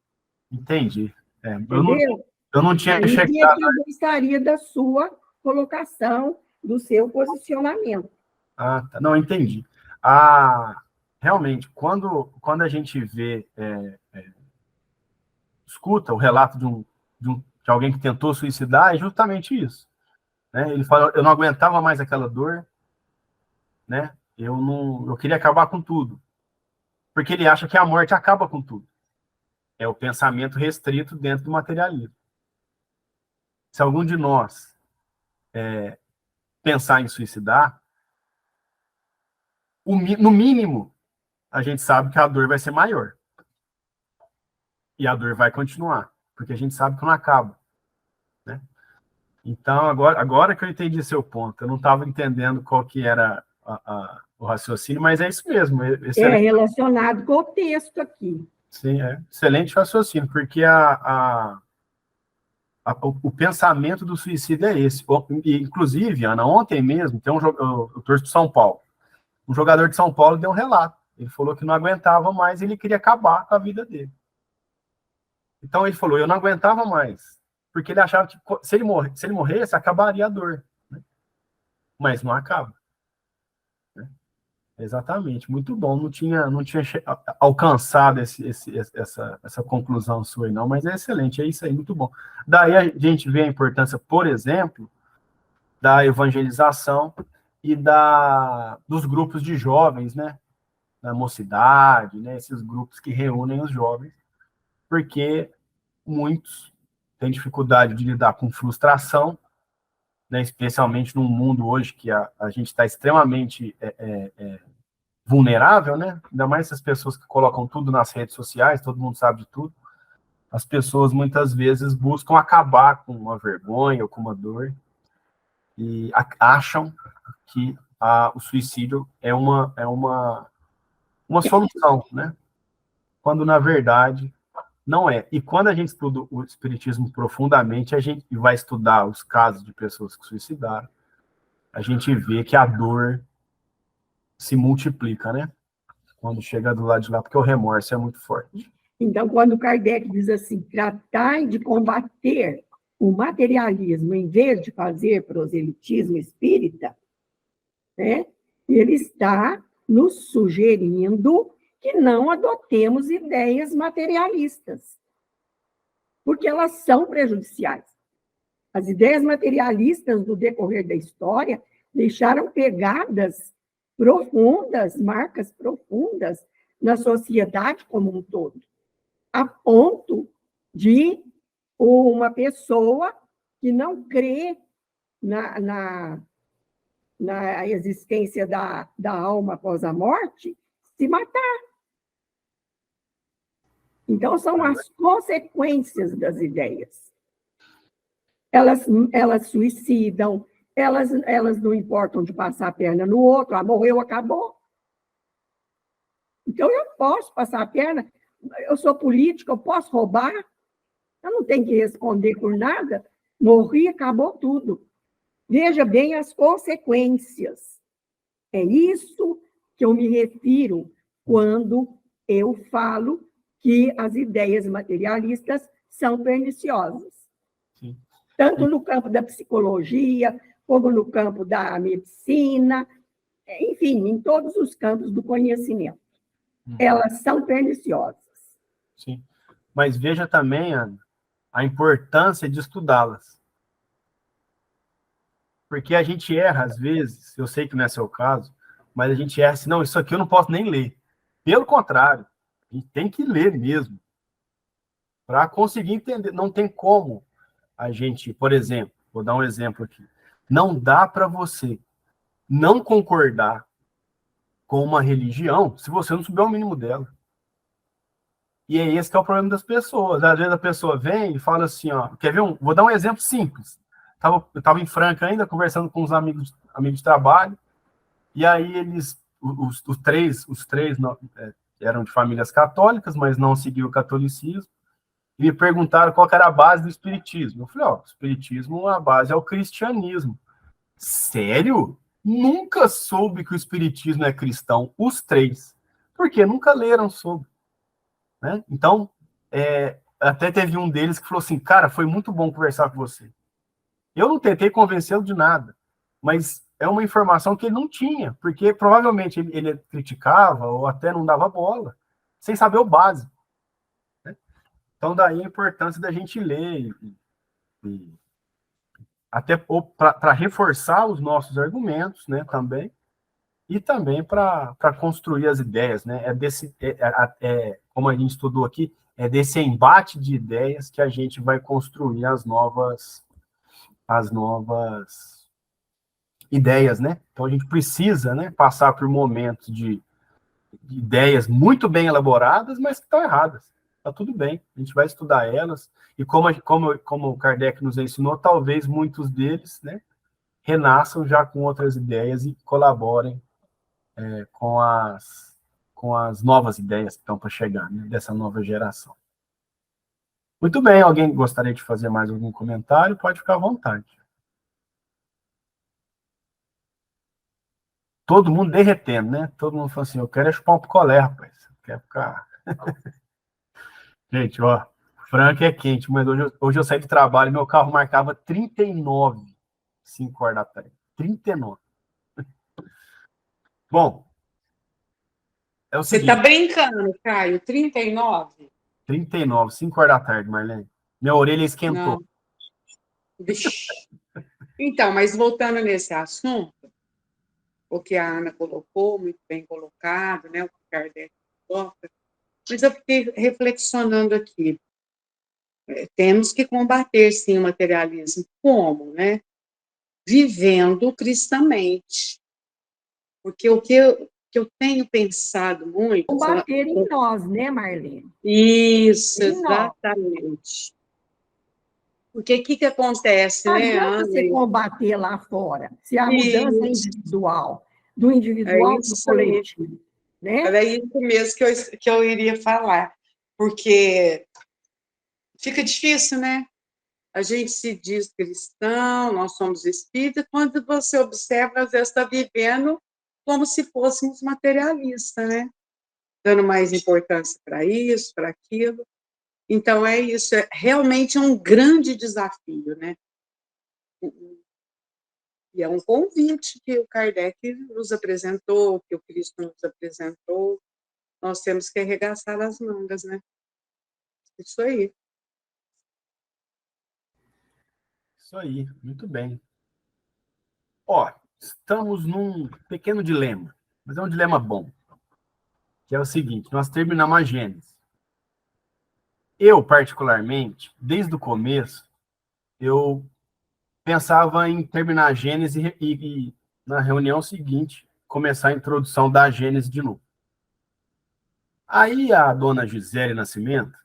Entendi.
Entendeu?
Eu não tinha chegado...
E aqui eu gostaria da sua colocação, do seu posicionamento.
Ah, tá. Não, entendi. Realmente, quando a gente vê, escuta o relato de alguém que tentou suicidar, é justamente isso. Né? Ele fala, eu não aguentava mais aquela dor, né? Eu queria acabar com tudo. Porque ele acha que a morte acaba com tudo. É o pensamento restrito dentro do materialismo. Se algum de nós pensar em suicidar, no mínimo, a gente sabe que a dor vai ser maior. E a dor vai continuar, porque a gente sabe que não acaba. Né? Então, agora que eu entendi seu ponto, eu não estava entendendo qual que era o raciocínio, mas é isso mesmo.
É relacionado com o texto aqui.
Sim, excelente raciocínio, porque o pensamento do suicídio é esse. Inclusive, Ana, ontem mesmo, tem eu torço para São Paulo. Um jogador de São Paulo deu um relato. Ele falou que não aguentava mais, ele queria acabar com a vida dele. Então ele falou, eu não aguentava mais, porque ele achava que se ele morresse, acabaria a dor. Né? Mas não acaba. Né? Exatamente, muito bom. Não tinha alcançado essa conclusão sua, não, mas é excelente, é isso aí, muito bom. Daí a gente vê a importância, por exemplo, da evangelização e dos grupos de jovens, né? Da mocidade, né? Esses grupos que reúnem os jovens, porque muitos têm dificuldade de lidar com frustração, né? Especialmente num mundo hoje que a gente está extremamente vulnerável, né? Ainda mais essas pessoas que colocam tudo nas redes sociais, todo mundo sabe de tudo. As pessoas muitas vezes buscam acabar com uma vergonha ou com uma dor e acham que o suicídio é uma solução, né? Quando, na verdade, não é. E quando a gente estuda o espiritismo profundamente, a gente vai estudar os casos de pessoas que suicidaram, a gente vê que a dor se multiplica, né? Quando chega do lado de lá, porque o remorso é muito forte.
Então, quando Kardec diz assim, tratai de combater o materialismo em vez de fazer proselitismo espírita, né? Ele está nos sugerindo que não adotemos ideias materialistas, porque elas são prejudiciais. As ideias materialistas, no decorrer da história, deixaram pegadas profundas, marcas profundas na sociedade como um todo, a ponto de uma pessoa que não crê na existência da alma após a morte se matar. Então, são as consequências das ideias. Elas suicidam, elas não importam de passar a perna no outro, morreu, acabou. Então, eu posso passar a perna, eu sou política, eu posso roubar, eu não tenho que responder por nada, morri, acabou tudo. Veja bem as consequências. É isso que eu me refiro quando eu falo que as ideias materialistas são perniciosas. Sim. Tanto no campo da psicologia, como no campo da medicina, enfim, em todos os campos do conhecimento. Elas são perniciosas.
Sim. Mas veja também, Ana, a importância de estudá-las. Porque a gente erra, às vezes, eu sei que não é seu caso, mas a gente erra assim, não, isso aqui eu não posso nem ler. Pelo contrário, a gente tem que ler mesmo, para conseguir entender. Não tem como a gente, por exemplo, vou dar um exemplo aqui, não dá para você não concordar com uma religião se você não souber o mínimo dela. E é esse que é o problema das pessoas. Às vezes a pessoa vem e fala assim, ó, quer ver vou dar um exemplo simples. Eu estava em Franca ainda, conversando com uns amigos de trabalho, e aí eles, os três eram de famílias católicas, mas não seguiam o catolicismo, e me perguntaram qual que era a base do espiritismo. Eu falei, ó, o espiritismo, a base é o cristianismo. Sério? Nunca soube que o espiritismo é cristão, os três. Porque nunca leram sobre. Né? Então, até teve um deles que falou assim, cara, foi muito bom conversar com você. Eu não tentei convencê-lo de nada, mas é uma informação que ele não tinha, porque provavelmente ele criticava ou até não dava bola, sem saber o básico. Né? Então, daí a importância da gente ler, até para reforçar os nossos argumentos, né, também, e também para construir as ideias. Né? Como a gente estudou aqui, é desse embate de ideias que a gente vai construir as novas ideias, né? Então a gente precisa, né, passar por momentos de ideias muito bem elaboradas, mas que estão erradas. Tá tudo bem, a gente vai estudar elas, e como o Kardec nos ensinou, talvez muitos deles, né, renasçam já com outras ideias e colaborem com as novas ideias que estão para chegar, né, dessa nova geração. Muito bem, alguém gostaria de fazer mais algum comentário? Pode ficar à vontade. Todo mundo derretendo, né? Todo mundo falando assim, eu quero chupar um picolé, rapaz. Quer ficar... Gente, ó, Franca é quente, mas hoje eu saí do trabalho e meu carro marcava 39, 5 horas da tarde. 39. Bom, é o
Você
seguinte...
está brincando, Caio? 39?
39, 5 horas da tarde, Marlene. Minha orelha esquentou.
Não. Vixe. Então, mas voltando nesse assunto, o que a Ana colocou, muito bem colocado, né? O que o Kardec coloca, mas eu fiquei reflexionando aqui. Temos que combater, sim, o materialismo. Como, né? Vivendo cristamente. Porque o que eu tenho pensado muito...
Combater em nós, né, Marlene?
Isso,
em
exatamente. Porque o que acontece,
não
né,
adianta
Ana?
você combater lá fora, se a mudança é individual, do individual para o coletivo. Né?
Era isso mesmo que eu iria falar, porque fica difícil, né? A gente se diz cristão, nós somos espíritas, quando você observa, às vezes está vivendo como se fôssemos materialistas, né? Dando mais importância para isso, para aquilo. Então, é isso, realmente um grande desafio, né? E é um convite que o Kardec nos apresentou, que o Cristo nos apresentou, nós temos que arregaçar as mangas, né? Isso aí.
Isso aí, muito bem. Ó, estamos num pequeno dilema, mas é um dilema bom, que é o seguinte, nós terminamos a Gênesis. Eu, particularmente, desde o começo, eu pensava em terminar a Gênesis e na reunião seguinte, começar a introdução da Gênesis de novo. Aí a dona Gisele Nascimento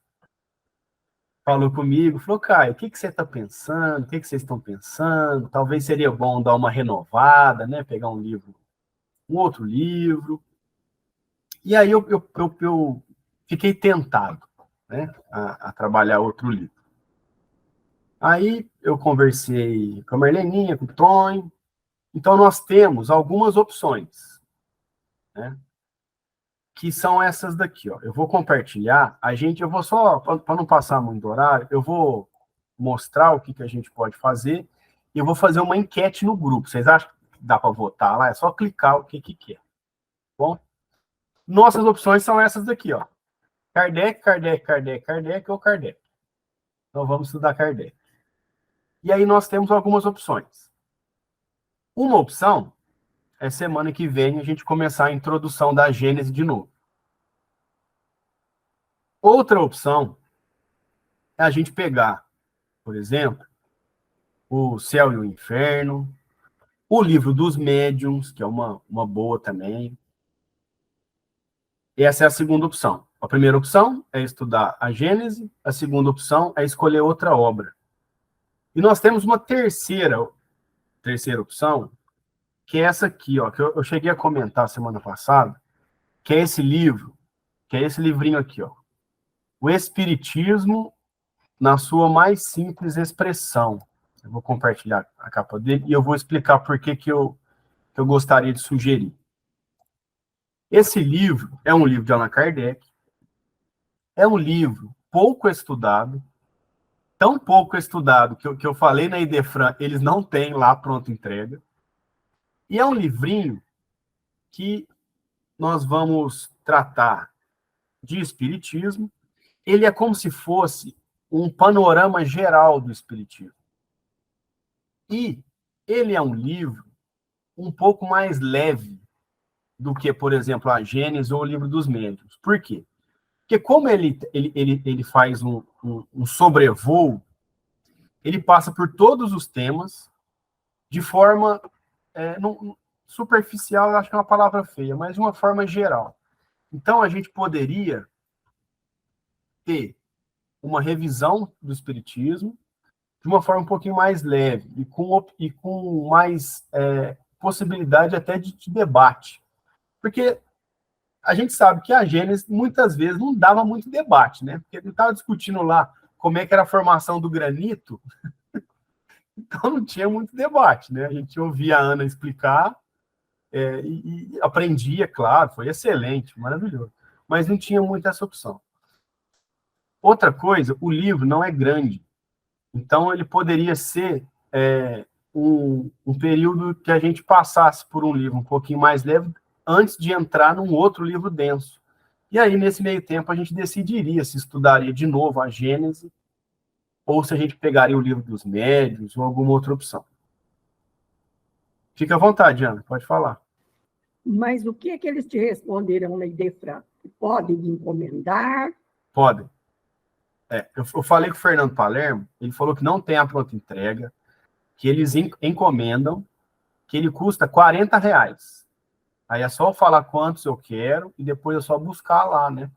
falou comigo, falou, Caio, o que você está pensando? O que vocês estão pensando? Talvez seria bom dar uma renovada, né? Pegar um livro, um outro livro. E aí eu fiquei tentado, né, a trabalhar outro livro. Aí eu conversei com a Marleninha, com o Tonho. Então nós temos algumas opções, né? Que são essas daqui, ó. Eu vou compartilhar, eu vou só, para não passar muito horário, eu vou mostrar o que a gente pode fazer e eu vou fazer uma enquete no grupo. Vocês acham que dá para votar lá? É só clicar o que quer. Bom, nossas opções são essas daqui, ó. Kardec, Kardec, Kardec, Kardec ou Kardec. Então vamos estudar Kardec. E aí nós temos algumas opções. Uma opção é semana que vem a gente começar a introdução da Gênese de novo. Outra opção é a gente pegar, por exemplo, o Céu e o Inferno, o Livro dos Médiuns, que é uma boa também. Essa é a segunda opção. A primeira opção é estudar a Gênese, a segunda opção é escolher outra obra. E nós temos uma terceira opção, que é essa aqui, ó, que eu cheguei a comentar semana passada, que é esse livro, que é esse livrinho aqui, ó. O Espiritismo na sua mais simples expressão. Eu vou compartilhar a capa dele e eu vou explicar por que eu gostaria de sugerir. Esse livro é um livro de Allan Kardec, é um livro pouco estudado, tão pouco estudado que eu falei na Idefran, eles não têm lá pronta entrega, e é um livrinho que nós vamos tratar de espiritismo. Ele é como se fosse um panorama geral do espiritismo. E ele é um livro um pouco mais leve do que, por exemplo, a Gênesis ou o Livro dos Médiuns. Por quê? Porque como ele faz um sobrevoo, ele passa por todos os temas de forma superficial, eu acho que é uma palavra feia, mas de uma forma geral. Então, a gente poderia ter uma revisão do Espiritismo de uma forma um pouquinho mais leve e com mais possibilidade até de debate. Porque a gente sabe que a Gênesis, muitas vezes, não dava muito debate, né? Porque ele estava discutindo lá como é que era a formação do granito, então não tinha muito debate, né? A gente ouvia a Ana explicar e aprendia, claro, foi excelente, maravilhoso. Mas não tinha muito essa opção. Outra coisa, o livro não é grande. Então, ele poderia ser um período que a gente passasse por um livro um pouquinho mais leve antes de entrar num outro livro denso. E aí, nesse meio tempo, a gente decidiria se estudaria de novo a Gênese ou se a gente pegaria o Livro dos Médiuns ou alguma outra opção. Fica à vontade, Ana, pode falar.
Mas o que é que eles te responderam na Idefran? Podem encomendar?
Podem. Eu falei com o Fernando Palermo, ele falou que não tem a pronta entrega, que eles encomendam, que ele custa R$40. Aí é só eu falar quantos eu quero e depois é só buscar lá, né?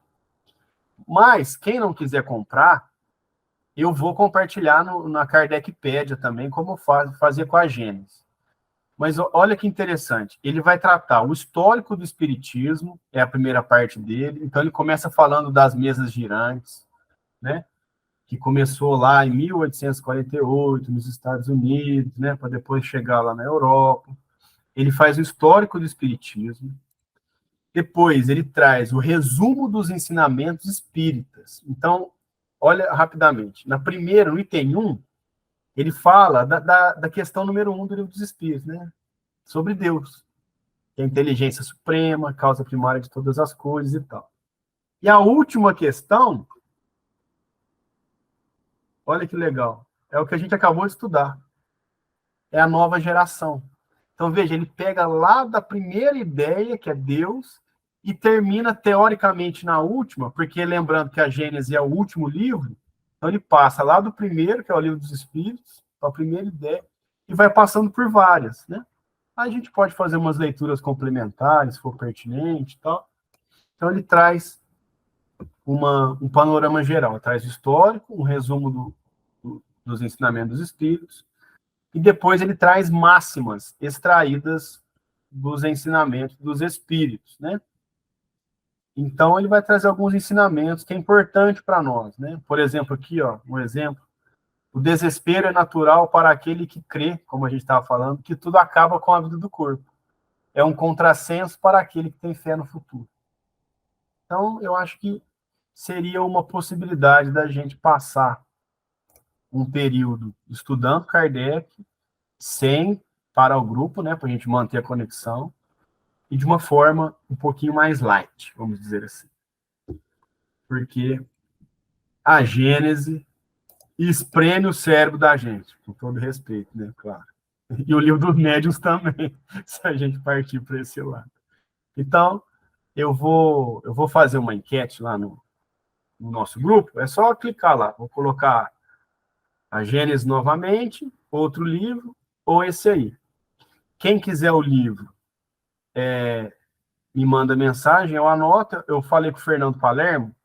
Mas, quem não quiser comprar, eu vou compartilhar na Kardecpédia também, como eu fazia com a Gênesis. Mas olha que interessante, ele vai tratar o histórico do espiritismo, é a primeira parte dele, então ele começa falando das mesas girantes, né? Que começou lá em 1848, nos Estados Unidos, né? Para depois chegar lá na Europa. Ele faz o histórico do espiritismo. Depois, ele traz o resumo dos ensinamentos espíritas. Então, olha rapidamente. No item 1, ele fala da questão número 1 do Livro dos Espíritos, né? Sobre Deus, que é a inteligência suprema, causa primária de todas as coisas e tal. E a última questão, olha que legal, é o que a gente acabou de estudar. É a nova geração. Então, veja, ele pega lá da primeira ideia, que é Deus, e termina teoricamente na última, porque lembrando que a Gênesis é o último livro, então ele passa lá do primeiro, que é o livro dos Espíritos, a primeira ideia, e vai passando por várias, né? Aí a gente pode fazer umas leituras complementares, se for pertinente e tal. Então ele traz um panorama geral, traz histórico, um resumo dos ensinamentos dos Espíritos, e depois ele traz máximas extraídas dos ensinamentos dos Espíritos, né? Então, ele vai trazer alguns ensinamentos que é importante para nós, né? Por exemplo, aqui, ó, um exemplo. O desespero é natural para aquele que crê, como a gente estava falando, que tudo acaba com a vida do corpo. É um contrassenso para aquele que tem fé no futuro. Então, eu acho que seria uma possibilidade da gente passar um período estudando Kardec, sem parar o grupo, né, para a gente manter a conexão, e de uma forma um pouquinho mais light, vamos dizer assim. Porque a Gênese espreme o cérebro da gente, com todo respeito, né, claro. E o livro dos médiuns também, se a gente partir para esse lado. Então, eu vou fazer uma enquete lá no nosso grupo, é só clicar lá, vou colocar a Gênese novamente, outro livro, ou esse aí. Quem quiser o livro, me manda mensagem, eu anoto. Eu falei com o Fernando Palermo,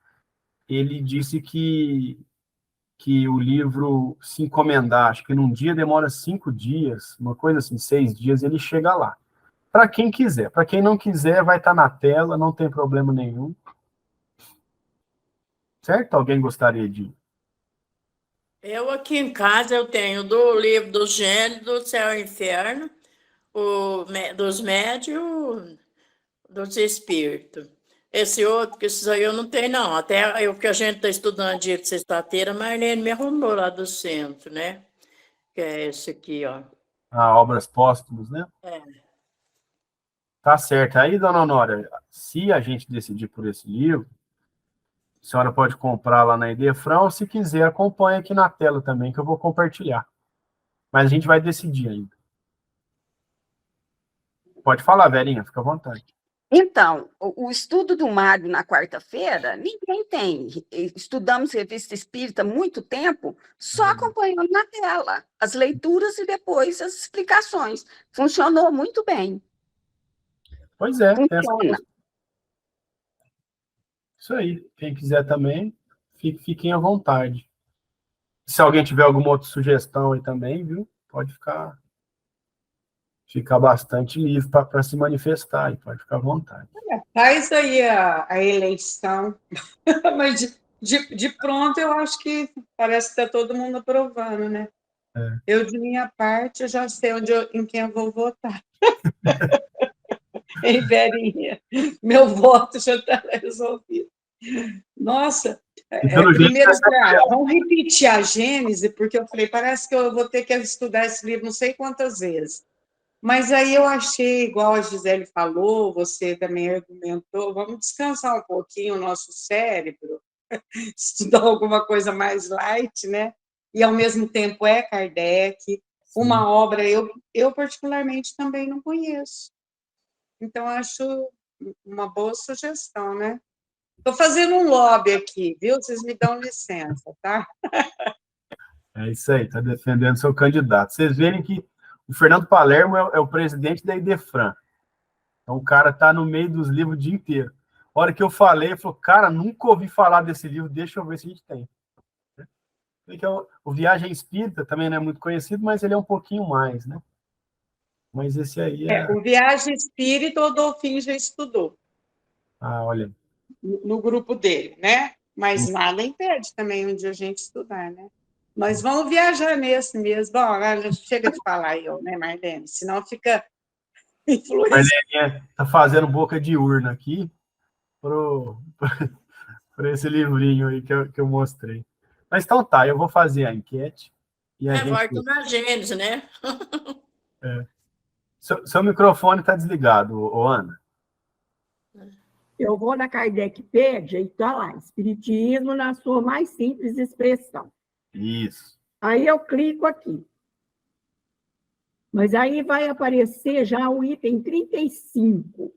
ele disse que o livro, se encomendar, acho que num dia demora 5 dias, uma coisa assim, 6 dias, ele chega lá. Para quem quiser. Para quem não quiser, vai estar na tela, não tem problema nenhum. Certo? Alguém gostaria de...
Eu aqui em casa eu tenho do livro do Gênesis, do Céu e Inferno, dos médios, dos espíritos. Esse outro, que isso aí eu não tenho, não. Até o que a gente está estudando dia de sexta-feira, Marlene me arrumou lá do centro, né? Que é esse aqui, ó.
Obras póstumas, né?
É.
Tá certo. Aí, dona Honória, se a gente decidir por esse livro, a senhora pode comprar lá na Idefran, ou se quiser, acompanha aqui na tela também, que eu vou compartilhar. Mas a gente vai decidir ainda. Pode falar, Verinha, fica à vontade.
Então, o estudo do Mário na quarta-feira, ninguém tem. Estudamos Revista Espírita há muito tempo, só acompanhando na tela as leituras e depois as explicações. Funcionou muito bem.
Pois é.
Funciona.
Isso aí. Quem quiser também, fiquem à vontade. Se alguém tiver alguma outra sugestão aí também, viu? Pode ficar bastante livre para se manifestar, e pode ficar à vontade.
Faz aí a eleição, mas de pronto eu acho que parece que está todo mundo aprovando, né?
É.
Eu, de minha parte, eu já sei em quem eu vou votar. Hein, Verinha? Meu voto já está resolvido. Nossa, primeiro, vamos repetir a Gênese, porque eu falei, parece que eu vou ter que estudar esse livro não sei quantas vezes. Mas aí eu achei, igual a Gisele falou, você também argumentou, vamos descansar um pouquinho o nosso cérebro, estudar alguma coisa mais light, né? E, ao mesmo tempo, é Kardec, uma obra eu particularmente também não conheço. Então, acho uma boa sugestão, né? Estou fazendo um lobby aqui, viu? Vocês me dão licença, tá?
É isso aí, está defendendo seu candidato. Vocês verem que o Fernando Palermo é o presidente da Idefran. Então, o cara está no meio dos livros o dia inteiro. A hora que eu falei, ele falou, cara, nunca ouvi falar desse livro, deixa eu ver se a gente tem. O Viagem Espírita também não é muito conhecido, mas ele é um pouquinho mais, né? Mas esse aí
O Viagem Espírita, o Dolphin já estudou.
Olha.
No grupo dele, né? Mas nada impede também um dia a gente estudar, né? Nós vamos viajar nesse mesmo. Bom, agora chega de falar eu, né, Marlene? Senão fica influência.
Marlene está fazendo boca de urna aqui para esse livrinho aí que eu mostrei. Mas então tá, eu vou fazer a enquete. E
volta na Gênese, né?
Seu microfone está desligado, Ana.
Eu vou na Kardecpédia e está lá, Espiritismo na sua mais simples expressão.
Isso.
Aí eu clico aqui. Mas aí vai aparecer já o item 35.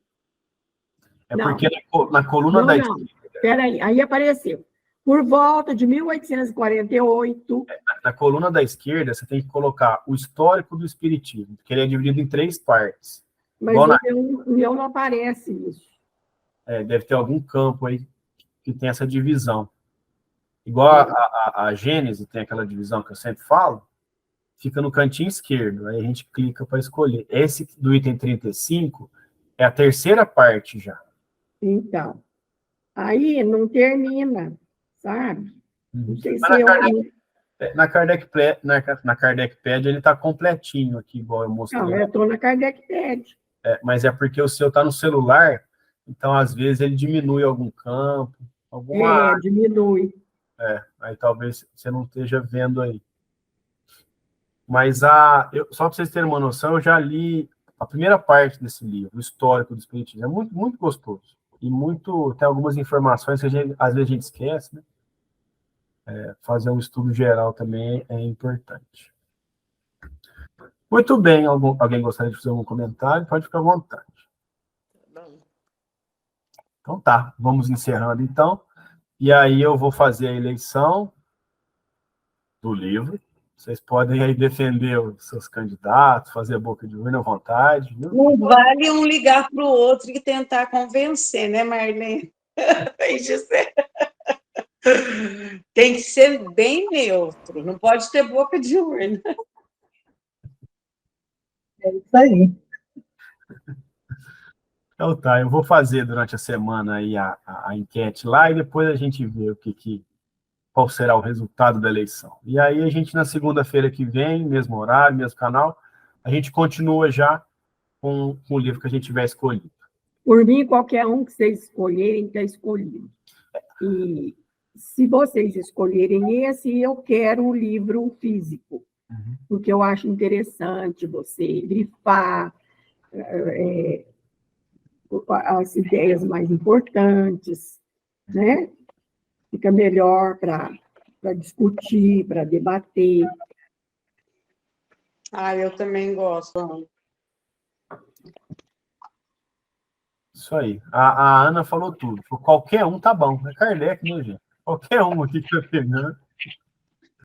É
Não.
porque na coluna da
Não. Espera aí. Aí apareceu. Por volta de 1848.
Na coluna da esquerda, você tem que colocar o histórico do Espiritismo, que ele é dividido em 3 partes.
Mas o meu não aparece isso.
Deve ter algum campo aí que tem essa divisão. Igual a Gênese tem aquela divisão que eu sempre falo, fica no cantinho esquerdo, aí a gente clica para escolher. Esse do item 35 é a terceira parte já.
Então, aí não termina, sabe? Não sei se
Na Kardecpédia ele está completinho aqui, igual eu mostrei.
Não, eu estou na Kardecpédia.
Mas é porque o seu está no celular, então às vezes ele diminui algum campo, alguma...
diminui.
Aí talvez você não esteja vendo aí. Mas só para vocês terem uma noção, eu já li a primeira parte desse livro, o histórico do Espiritismo. É muito, muito gostoso. E tem algumas informações que às vezes a gente esquece, né? Fazer um estudo geral também é importante. Muito bem, alguém gostaria de fazer algum comentário? Pode ficar à vontade. Então tá, vamos encerrando então. E aí eu vou fazer a eleição do livro. Vocês podem aí defender os seus candidatos, fazer boca de urna à vontade. Viu?
Não vale um ligar para o outro e tentar convencer, né, Marlene? Tem que ser bem neutro, não pode ter boca de urna.
É isso aí.
Então tá, eu vou fazer durante a semana aí a enquete lá e depois a gente vê qual será o resultado da eleição. E aí a gente, na segunda-feira que vem, mesmo horário, mesmo canal, a gente continua já com o livro que a gente tiver escolhido.
Por mim, qualquer um que vocês escolherem está escolhido. E se vocês escolherem esse, eu quero o livro físico, porque eu acho interessante você grifar as ideias mais importantes, né? Fica melhor para discutir, para debater.
Eu também gosto.
Isso aí. A Ana falou tudo. Qualquer um tá bom. É Kardec, meu gente. Qualquer um aqui que tá pegando.